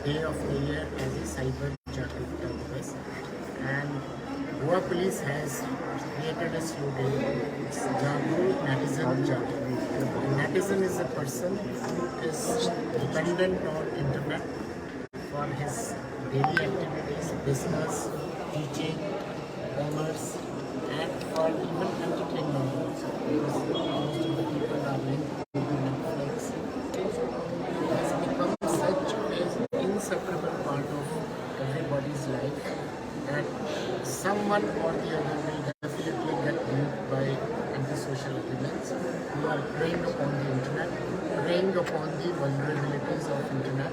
day of the year as a Cyber Jagrukta Divas, and Goa Police has created a slogan. It's Jagru Netizen Jagru. A netizen is a person who is dependent on internet for his daily activities, business, teaching, commerce, and for even entertainment also. Because most of the people are linked to Netflix. It has become such an inseparable part of everybody's life that someone or the other will definitely get moved by antisocial elements who are preying upon the internet, preying upon the vulnerabilities of internet.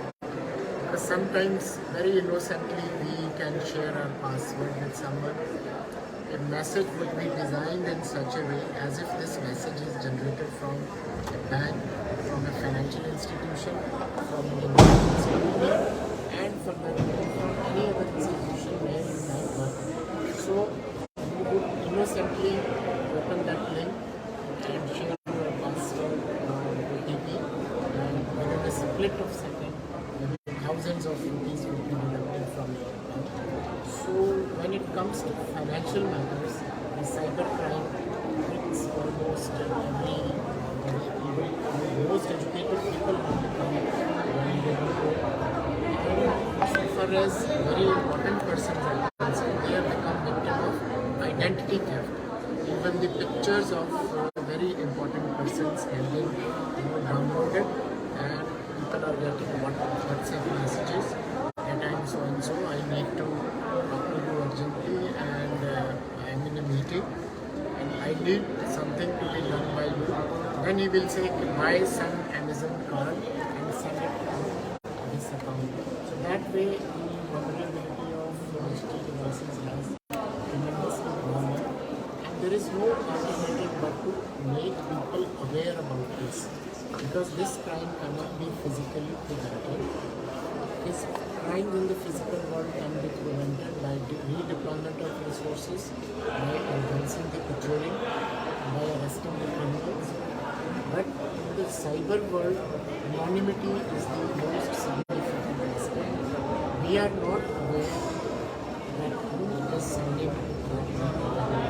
Because sometimes very innocently we can share our password with someone. A message would be designed in such a way as if this message is generated from a bank, from a financial institution, from an insurance company, and from any other institution where you might work. So you would innocently open that link and share your password or OTP, and within a split of second, maybe thousands of rupees will be deducted from your account. So when it comes to financial matters, the cybercrime hits almost most educated people have become vulnerable. And so far as very important persons are concerned, they have become victim of identity theft. Even the pictures of very important persons have been downloaded, and people are getting WhatsApp messages that I am so and so, I need to talk to you urgently, and I am in a meeting and I need something to be done by you. Then he will say, buy some Amazon card and send it to this account. So that way the vulnerability of digital devices has tremendously gone up, and there is no alternative but to make people aware about this, because this crime cannot be physically prevented. His crimes in the physical world can be prevented by redeployment of resources, by enhancing the patrolling, by arresting the criminals. But in the cyber world, anonymity is the most significant aspect. We are not aware that who is sending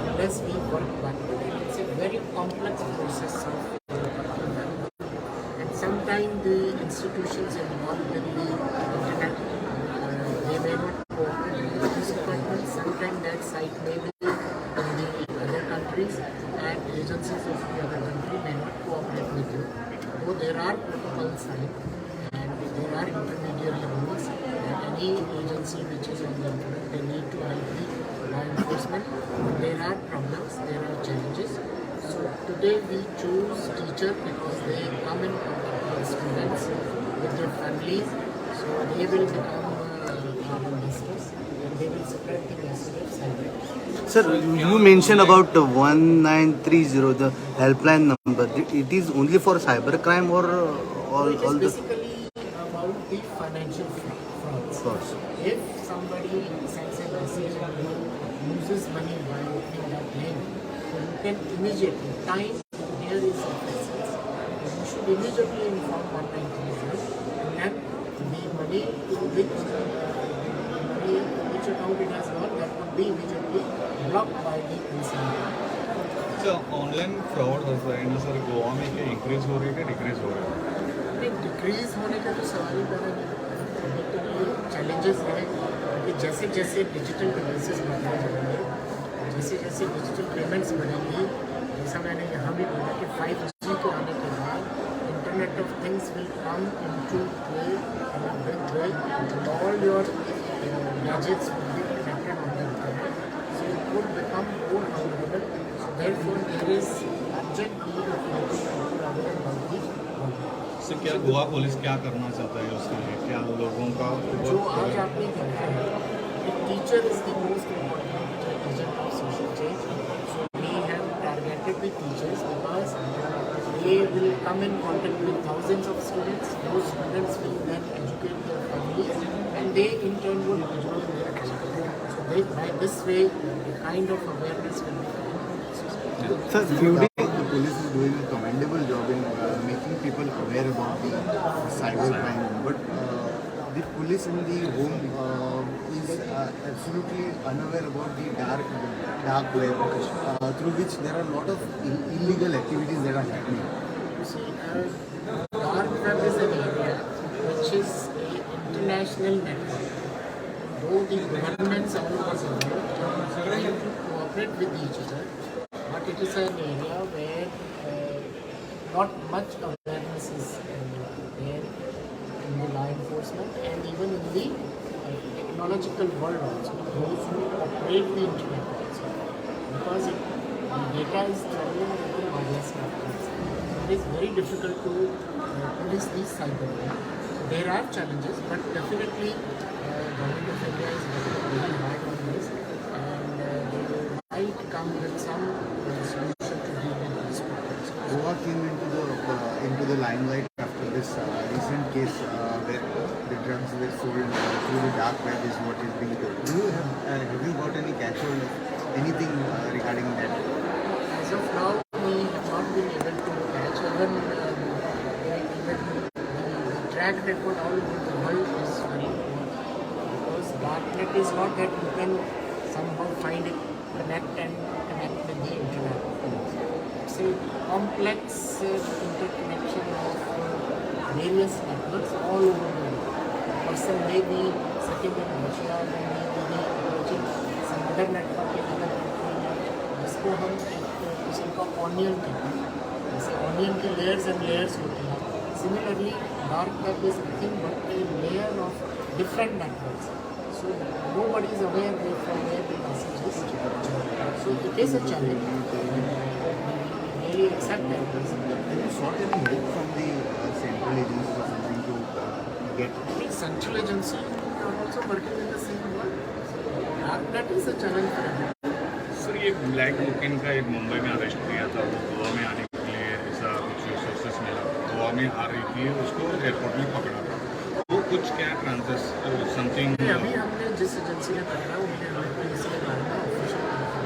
unless we work backward. It's a very complex process of and sometimes the institutions involved in the internet, they may not cooperate with this department. Sometimes that site may be in the other countries, and agencies of the other country may not cooperate with you. Though there are protocols signed and there are intermediary rules that any agency which is on the internet, they need to help the law enforcement. There are problems, there are challenges. So today we choose teacher because they come in contact with students, with their families, so they will become our ambassadors and they will spread the message of cyber. Sir, you mentioned about 1930, the helpline number. It is only for cybercrime or all It is the basically about the financial frauds. frauds? If somebody sends a message and you loses money by opening that link, so you can immediately, time here is of essence. You should immediately inform 1930, and the money to which account it has gone, that would be immediately blocked by the concerned. Sir online fraud होता है ना sir, Goa में क्या increase हो रही है, decrease हो रहा है? नहीं, डिक्रीज होने का तो सवाल ही पैदा नहीं। अभी तो ये चैलेंजेस हैं कि जैसे जैसे डिजिटल डिवाइसेस बढ़ते जाएंगे, जैसे जैसे डिजिटल पेमेंट्स बढ़ेंगी, जैसा मैंने यहाँ भी बोला कि 5G के आने के बाद internet of things will come into play in a big way, and all your gadgets will be connected on the internet, so it would become more vulnerable. So therefore there is urgent need of making people aware about the problem. Sir क्या Goa police क्या करना चाहता है उसके लिए, क्या लोगों का जो आज आपने देखा है, teacher is the most important agent of social change. So we have targeted the teachers because they will come in contact with thousands of students. Those students will then educate their families, and they in turn will enroll in their education. So by this way, the kind of awareness will be created. Sir, The police is doing a commendable job in making people aware about the cyber crime. But the police in the home is absolutely unaware about the dark web through which there are a lot of illegal activities that are happening. You see, dark web is an area which is an international network. Though the governments all over the world are trying to cooperate with each other, but it is an area where not much awareness is there in the law enforcement and even in the technological world also, those who operate the internet also. Because the data is traveling over wireless networks. It is very difficult to police these cyber crime. There are challenges, but definitely government of India is working very hard on this, and they might come with some solution to deal with these problems. Goa came into the limelight after this recent case where the drugs were sold through the dark web is what is being told. Do you have you got any catch on anything regarding that? As of now, we have not been able to catch even the track record all over the world is very poor, because darknet is not that you can somehow find it, connect with the internet. It's a complex interconnection of various networks all over the world. A person may be sitting in Russia, may be approaching some other network in other country, जिसको हम एक किस्म का onion कहते हैं, जैसे onion के layers and layers होते हैं. Similarly, dark web is nothing but a layer of different networks. So nobody is aware from where the message is. So it is a challenge. We really accept that. Have you sought any help from the central agencies or something to get? I think central agency are also working in the same world. So darknet is a challenge for everyone. Sir ये black बुकिन का एक मुंबई में arrest किया था, वो गोवा में आने के लिए ऐसा कुछ रिसोर्सेस मिला, गोवा में आ रही थी, उसको एयरपोर्ट में पकड़ा था. वो कुछ क्या ट्रांजेक्शन समथिंग अभी हमने जिस एजेंसी ने पकड़ा उन्हें हमें पुलिस के बारे में